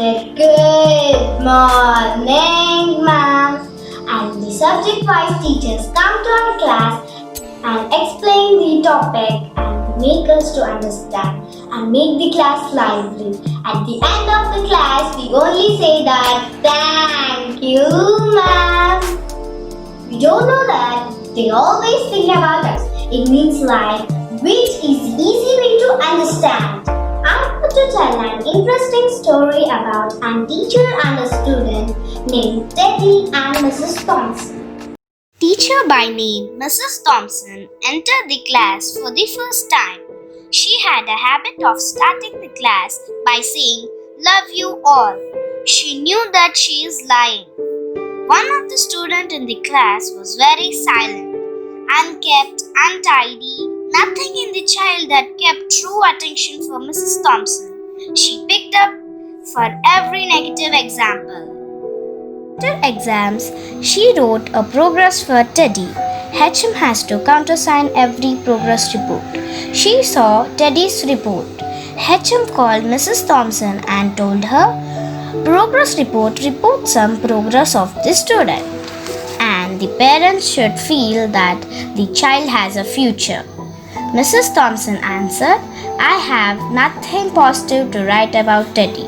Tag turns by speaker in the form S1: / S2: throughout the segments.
S1: shouted, "Good morning, ma'am." And the subject-wise teachers come to our class and explain the topic and make us to understand and make the class lively. At the end of the class, we only say that, "Thank you, ma'am." We don't know that they always think about us. It means like, which is the easy way to understand. I'm going to tell an interesting story about a teacher and a student named Teddy and Mrs. Thomson. Teacher by name Mrs. Thomson entered the class for the first time. She had a habit of starting the class by saying, "Love you all." She knew that she is lying. One of the students in the class was very silent, unkempt, untidy, nothing in the child that kept true attention for Mrs. Thomson. She picked up for every negative example. After exams, she wrote a progress for Teddy. HM has to countersign every progress report. She saw Teddy's report. HM called Mrs. Thomson and told her, "Progress report reports some progress of the student, and the parents should feel that the child has a future." Mrs. Thomson answered, "I have nothing positive to write about Teddy."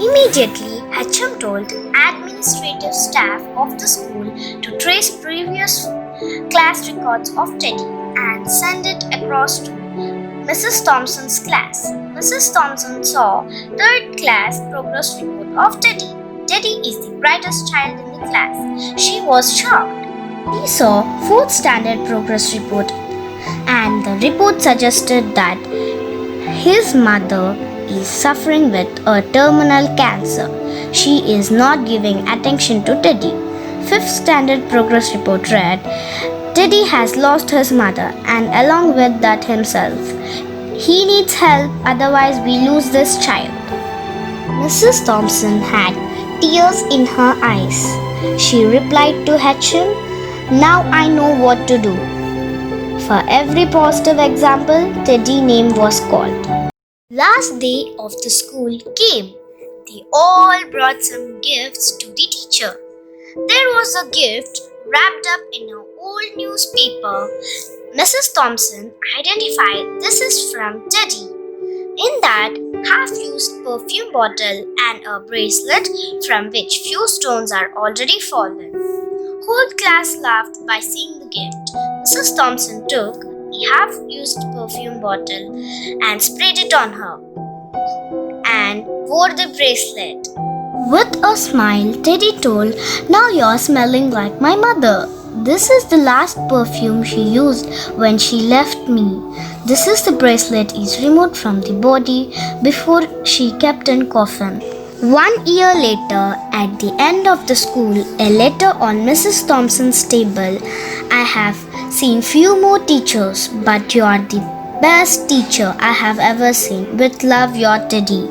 S1: Immediately, HM told administrative staff of the school to trace previous class records of Teddy and send it across to Mrs. Thomson's class. Mrs. Thomson saw third class progress report of Teddy. Teddy is the brightest child in the class. She was shocked. She saw fourth standard progress report, and the report suggested that his mother is suffering with a terminal cancer. She is not giving attention to Teddy. Fifth standard progress report read, "Teddy has lost his mother and along with that himself. He needs help, otherwise we lose this child." Mrs. Thomson had tears in her eyes. She replied to HM, "Now I know what to do." For every positive example, Teddy's name was called. Last day of the school came. They all brought some gifts to the teacher. There was a gift wrapped up in an old newspaper. Mrs. Thomson identified this is from Teddy. In that, half-used perfume bottle and a bracelet from which few stones are already fallen. Whole class laughed by seeing the gift. Mrs. Thomson took the half-used perfume bottle and sprayed it on her and wore the bracelet. With a smile, Teddy told, "Now you're smelling like my mother. This is the last perfume she used when she left me. This is the bracelet is removed from the body before she kept in coffin." 1 year later, at the end of the school, a letter on Mrs. Thomson's table. "I have seen few more teachers, but you are the best teacher I have ever seen. With love, your Teddy."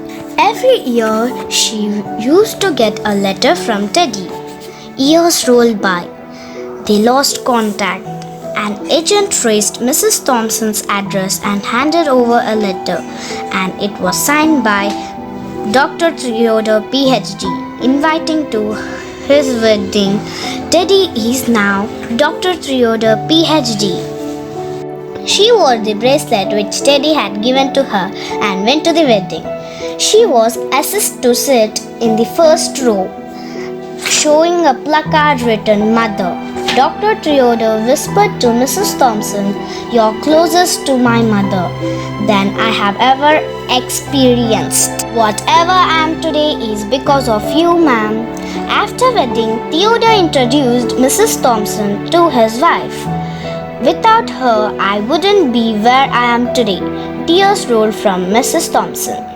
S1: Every year, she used to get a letter from Teddy. Years rolled by. They lost contact. An agent traced Mrs. Thomson's address and handed over a letter, and it was signed by Dr. Theodore, PhD, inviting to his wedding. Teddy is now Dr. Theodore, PhD. She wore the bracelet which Teddy had given to her and went to the wedding. She was asked to sit in the first row, showing a placard written, "Mother." Dr. Theodore whispered to Mrs. Thomson, "You're closest to my mother than I have ever experienced. Whatever I am today is because of you, ma'am." After wedding, Theodore introduced Mrs. Thomson to his wife. "Without her, I wouldn't be where I am today." Tears rolled from Mrs. Thomson.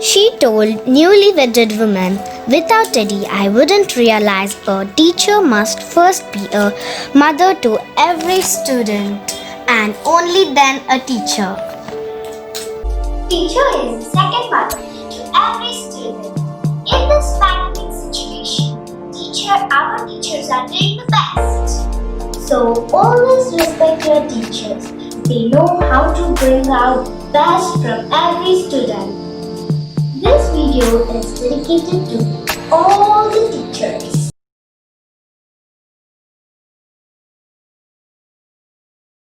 S1: She told newly wedded women, "Without Teddy, I wouldn't realize a teacher must first be a mother to every student and only then a teacher." Teacher is the second mother to every student. In this pandemic situation, our teachers are doing the best. So always respect your teachers. They know how to bring out best from every student. This video video is dedicated to all the teachers.